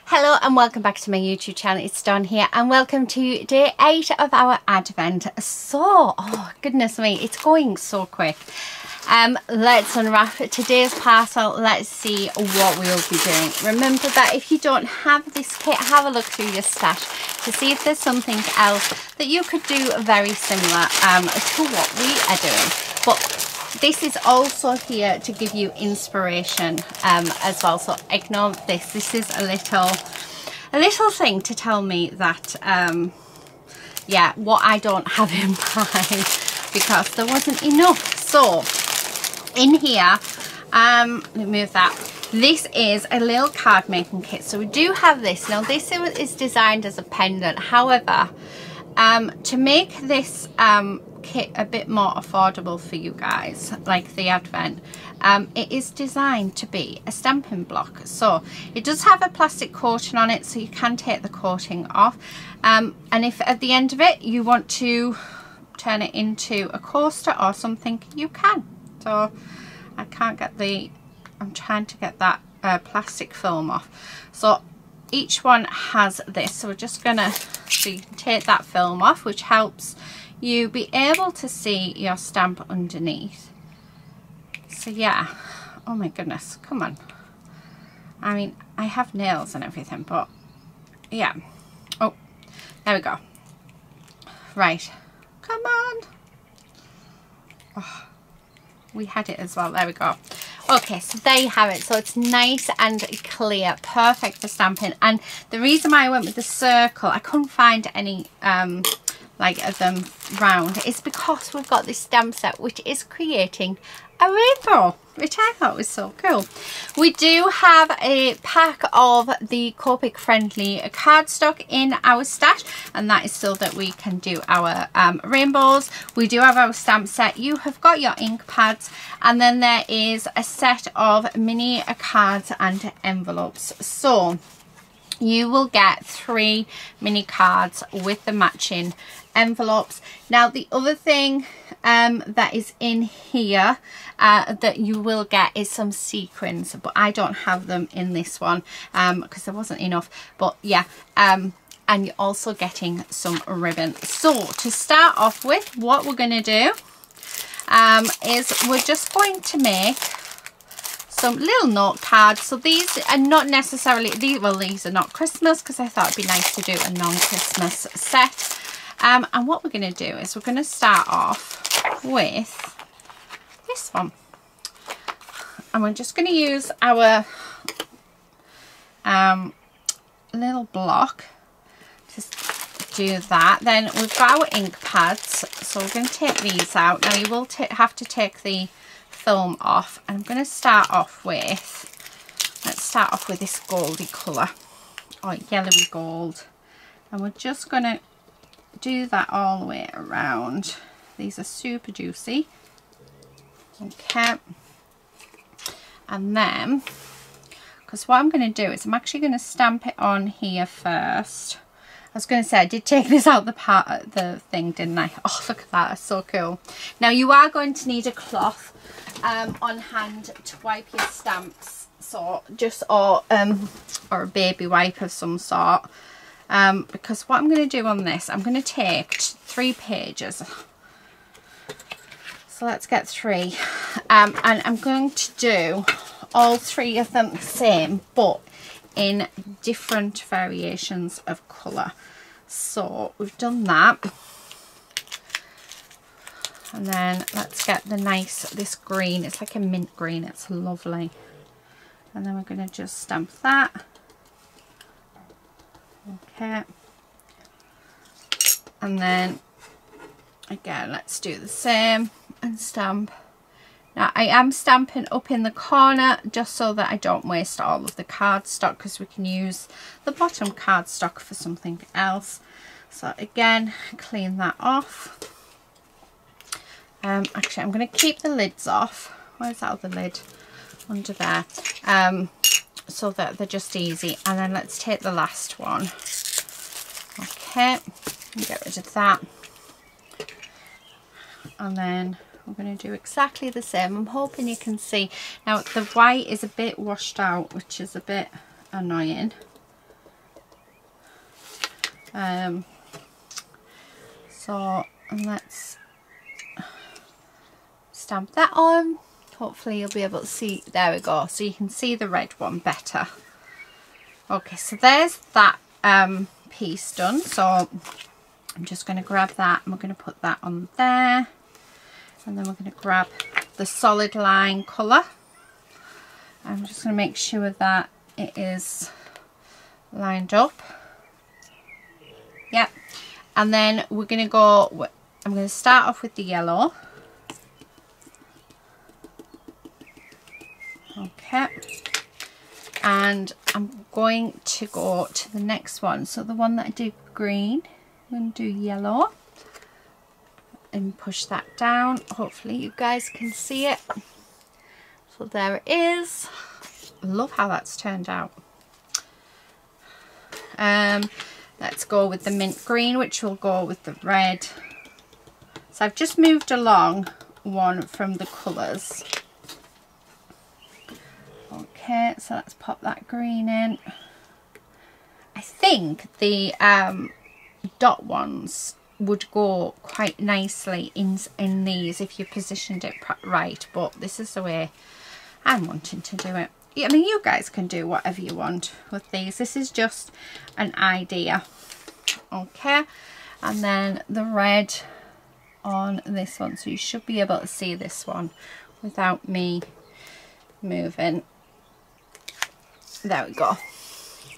Hello and welcome back to my YouTube channel. It's Dawn here and welcome to day 8 of our advent. Oh goodness me, it's going so quick. Let's unwrap today's parcel. Let's see what we'll be doing. Remember that if you don't have this kit, have a look through your stash to see if there's something else that you could do very similar to what we are doing. But this is also here to give you inspiration as well, so ignore this. This is a little thing to tell me that yeah, what I don't have in mind because there wasn't enough. So in here, let me move that. This is a little card making kit. So we do have this. Now this is designed as a pendant. However, to make this kit a bit more affordable for you guys, like the advent, it is designed to be a stamping block. So it does have a plastic coating on it, so you can take the coating off, and if at the end of it you want to turn it into a coaster or something, you can. So I can't get the, I'm trying to get that plastic film off. So each one has this, so we're just gonna, so you can take that film off, which helps you be able to see your stamp underneath. So yeah, oh my goodness, come on. I mean, I have nails and everything, but yeah. Oh, there we go. Right, come on. Oh, we had it as well, there we go. Okay, so there you have it. So it's nice and clear, perfect for stamping. And the reason why I went with the circle, I couldn't find any like of them round, is because we've got this stamp set which is creating a rainbow, which I thought was so cool. We do have a pack of the Copic friendly cardstock in our stash, and that is so that we can do our rainbows. We do have our stamp set. You have got your ink pads, and then there is a set of mini cards and envelopes. So you will get 3 mini cards with the matching envelopes. Now the other thing that is in here that you will get is some sequins, but I don't have them in this one because there wasn't enough. But yeah, and you're also getting some ribbon. So to start off with, what we're going to do is we're just going to make some little note cards. So these are not necessarily, these are not Christmas, because I thought it'd be nice to do a non-Christmas set. And what we're going to do is we're going to start off with this one, and we're just going to use our little block to do that. Then we've got our ink pads, so we're going to take these out. Now you will have to take the film off, and I'm going to start off with, let's start off with this goldy colour, or yellowy gold, and we're just going to do that all the way around. These are super juicy. Okay, and then, because what I'm going to do is I'm actually going to stamp it on here first. I was going to say, I did take this out the thing, didn't I? Oh, look at that, it's so cool. Now you are going to need a cloth on hand to wipe your stamps, so just, or a baby wipe of some sort, because what I'm going to do on this, I'm going to take 3 pages. So let's get 3, and I'm going to do all 3 of them the same, but in different variations of colour. So we've done that, and then let's get the nice, this green, it's like a mint green, it's lovely. And then we're going to just stamp that. Okay, and then again let's do the same and stamp. Now I am stamping up in the corner just so that I don't waste all of the cardstock, because we can use the bottom cardstock for something else. So again, clean that off. Actually I'm going to keep the lids off. Where's that other lid? Under there. So that they're just easy. And then let's take the last one. Okay, get rid of that. And then we're going to do exactly the same. I'm hoping you can see. Now the white is a bit washed out, which is a bit annoying. So let's stamp that on. Hopefully you'll be able to see, there we go, so you can see the red one better. Okay, so there's that piece done. So I'm just going to grab that and we're going to put that on there, and then we're going to grab the solid line colour. I'm just going to make sure that it is lined up. Yep. And then we're going to go, I'm going to start off with the yellow. Okay. And I'm going to go to the next one. So the one that I did green, I'm going to do yellow. And push that down. Hopefully you guys can see it. So there it is. I love how that's turned out. Let's go with the mint green, which will go with the red. So I've just moved along one from the colours. Okay, so let's pop that green in. I think the dot ones would go quite nicely in these if you positioned it right, but this is the way I'm wanting to do it. I mean, you guys can do whatever you want with these. This is just an idea. Okay, and then the red on this one, so you should be able to see this one without me moving. There we go.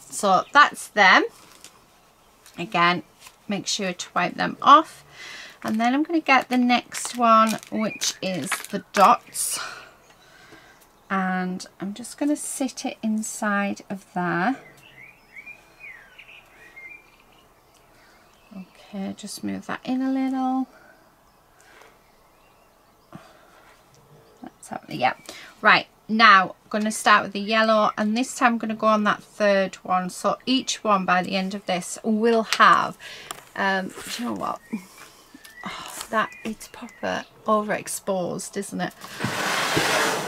So that's them. Again, make sure to wipe them off, and then I'm going to get the next one, which is the dots. And I'm just going to sit it inside of there. Okay, just move that in a little. Let's have it. Yeah. Right, now I'm going to start with the yellow, and this time I'm going to go on that third one. So each one by the end of this will have, do you know what? Oh, that it's proper overexposed, isn't it?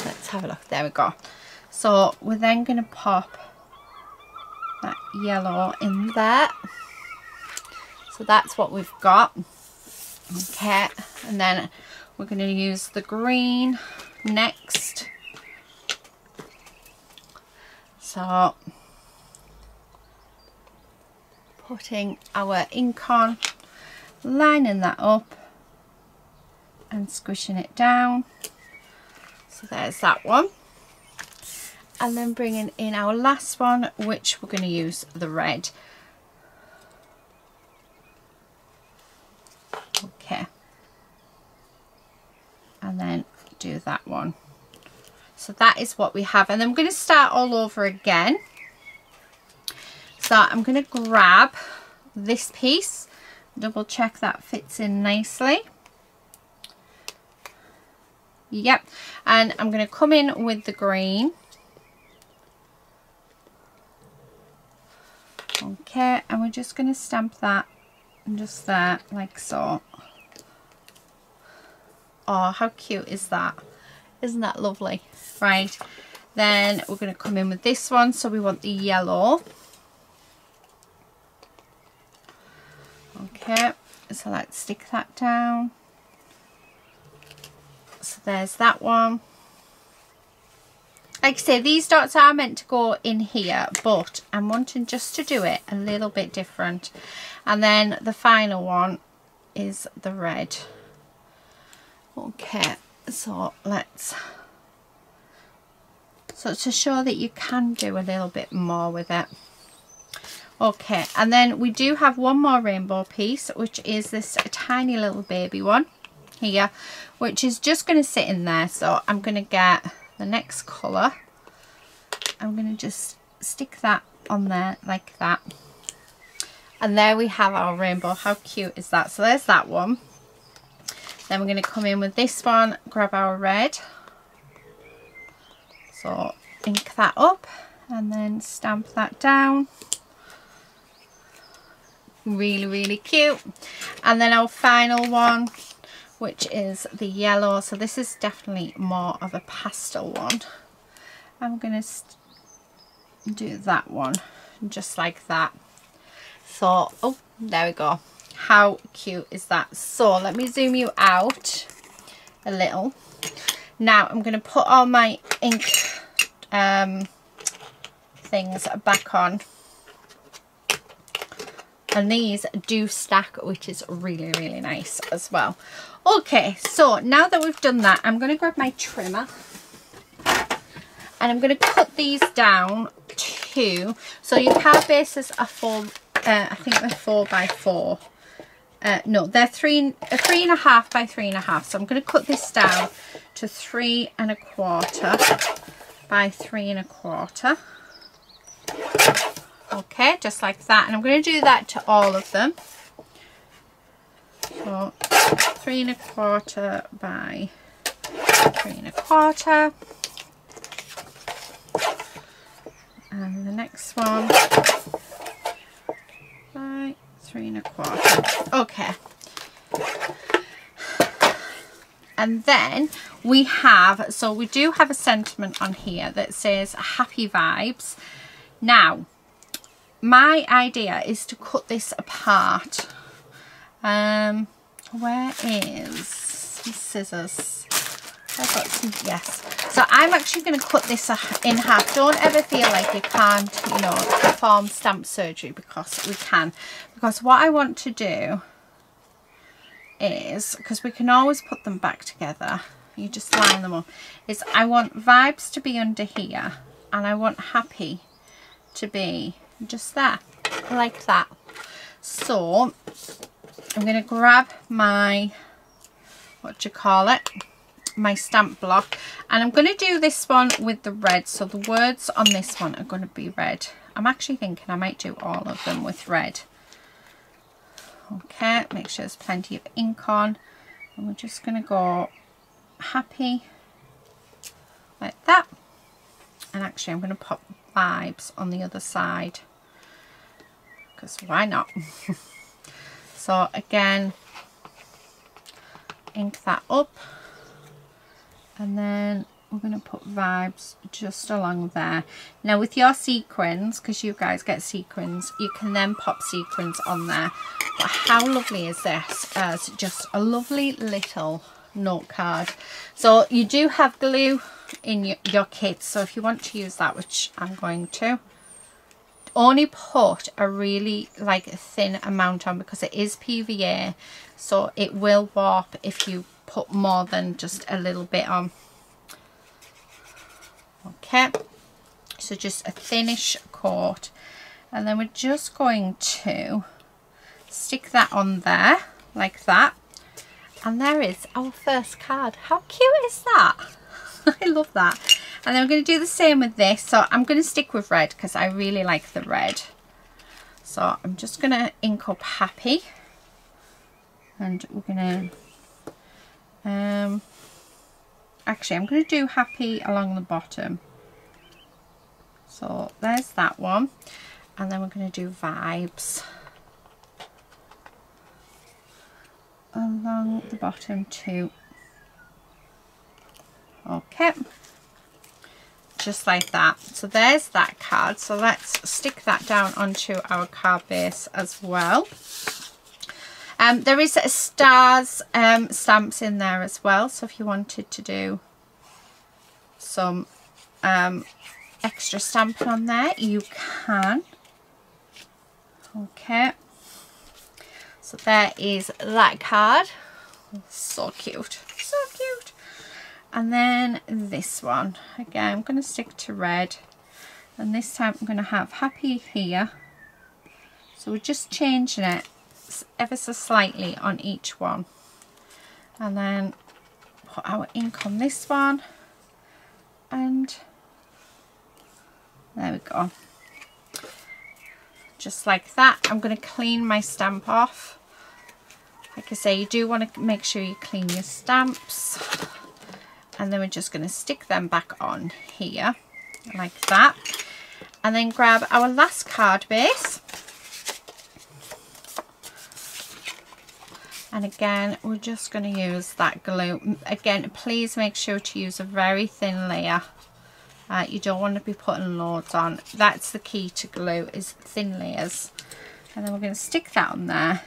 Let's have a look. There we go. So we're then going to pop that yellow in there. So that's what we've got. Okay, and then we're going to use the green next. So putting our ink on, lining that up and squishing it down. So there's that one, and then bringing in our last one, which we're going to use the red. Okay, and then do that one. So that is what we have, and then I'm going to start all over again. So I'm going to grab this piece, double check that fits in nicely. Yep, and I'm going to come in with the green. Okay, and we're just going to stamp that just there, like so. Oh, how cute is that? Isn't that lovely? Right, then we're going to come in with this one. So we want the yellow. Okay, so let's stick that down. So there's that one. Like I say, these dots are meant to go in here, but I'm wanting just to do it a little bit different. And then the final one is the red. Okay, so let's, so to show that you can do a little bit more with it. Okay, and then we do have one more rainbow piece, which is this tiny little baby one here, which is just going to sit in there. So I'm going to get the next colour. I'm going to just stick that on there like that, and there we have our rainbow. How cute is that? So there's that one. Then we're going to come in with this one, grab our red, so ink that up and then stamp that down. Really, really cute. And then our final one, which is the yellow. So this is definitely more of a pastel one. I'm going to do that one just like that. So, oh, there we go. How cute is that? So let me zoom you out a little. Now I'm going to put all my ink things back on. And these do stack, which is really, really nice as well. Okay, so now that we've done that, I'm going to grab my trimmer. And I'm going to cut these down to, so your card bases are I think they're 4 by 4. No, they're 3.5 by 3.5. So I'm going to cut this down to 3.25 by 3.25. Okay, just like that. And I'm going to do that to all of them. So 3.25 by 3.25. And the next one by 3.25. Okay. And then we have, so we do have a sentiment on here that says happy vibes. Now, my idea is to cut this apart. Where is some scissors? I've got some, yes. So I'm actually going to cut this in half. Don't ever feel like you can't, you know, perform stamp surgery, because we can. Because what I want to do is, because we can always put them back together, you just line them up, is I want vibes to be under here, and I want happy to be just there, like that. So I'm going to grab my, what do you call it, my stamp block, and I'm going to do this one with the red. So the words on this one are going to be red. I'm actually thinking I might do all of them with red. Okay, make sure there's plenty of ink on, and we're just going to go happy like that. And actually I'm going to pop vibes on the other side, because why not? So again, ink that up, and then we're going to put vibes just along there. Now with your sequins, because you guys get sequins, you can then pop sequins on there. But how lovely is this as just a lovely little note card? So you do have glue in your kit, so if you want to use that, which I'm going to, only put a really like thin amount on, because it is PVA, so it will warp if you put more than just a little bit on. Okay, so just a thinnish coat, and then we're just going to stick that on there like that, and there is our first card. How cute is that? I love that. And then I'm going to do the same with this. So I'm going to stick with red because I really like the red. So I'm just going to ink up happy, and we're going to actually I'm going to do happy along the bottom. So there's that one, and then we're going to do vibes along the bottom too. Okay, just like that. So there's that card. So let's stick that down onto our card base as well. There is a stars stamps in there as well, so if you wanted to do some extra stamping on there, you can. Okay, so there is that card. So cute, so cute. And then this one, again I'm going to stick to red, and this time I'm going to have happy here. So we're just changing it ever so slightly on each one, and then put our ink on this one, and there we go, just like that. I'm going to clean my stamp off. Like I say, you do want to make sure you clean your stamps, and then we're just going to stick them back on here like that, and then grab our last card base. And again, we're just going to use that glue. Again, please make sure to use a very thin layer. You don't want to be putting loads on. That's the key to glue, is thin layers. And then we're going to stick that on there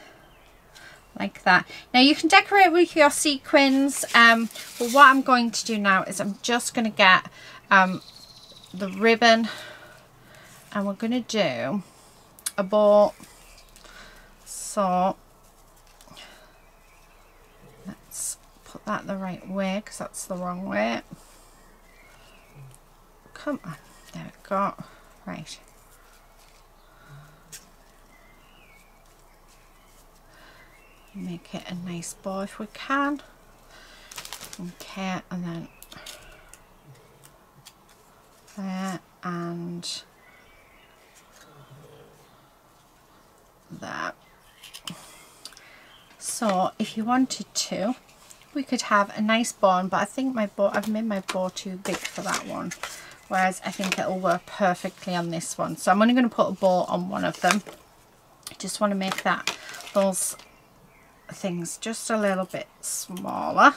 like that. Now you can decorate with your sequins, but what I'm going to do now is I'm just going to get the ribbon, and we're going to do a bow. So let's put that the right way, because that's the wrong way. Come on, there we go. Right. Make it a nice bow if we can. Okay, and then there and there. So if you wanted to, we could have a nice bow, but I think my bow, I've made my bow too big for that one, whereas I think it'll work perfectly on this one. So I'm only going to put a bow on one of them. I just want to make that, those things just a little bit smaller.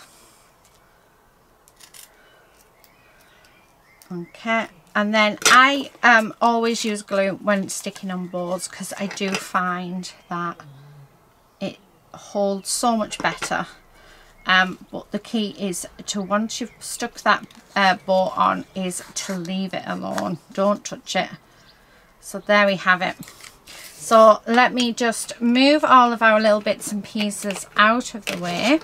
Okay, and then I always use glue when sticking on boards, because I do find that it holds so much better. But the key is to, once you've stuck that bow on, is to leave it alone. Don't touch it. So there we have it. So let me just move all of our little bits and pieces out of the way.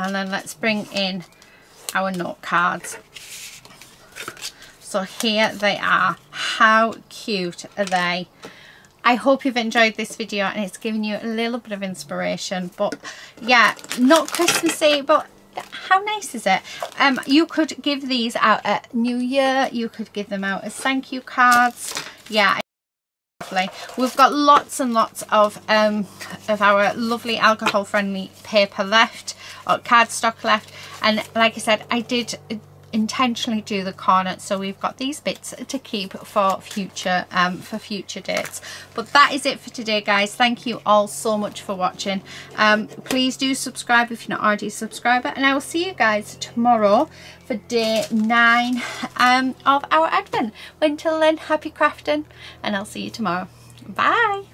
And then let's bring in our note cards. So here they are. How cute are they? I hope you've enjoyed this video and it's given you a little bit of inspiration. But yeah, not Christmassy, but how nice is it? You could give these out at New Year. You could give them out as thank you cards. Yeah, lovely. We've got lots and lots of our lovely alcohol friendly paper left, or cardstock left, and like I said, I did intentionally do the corner, so we've got these bits to keep for future dates. But that is it for today, guys. Thank you all so much for watching. Please do subscribe if you're not already a subscriber, and I will see you guys tomorrow for day 9 of our Advent. Until then, happy crafting, and I'll see you tomorrow. Bye.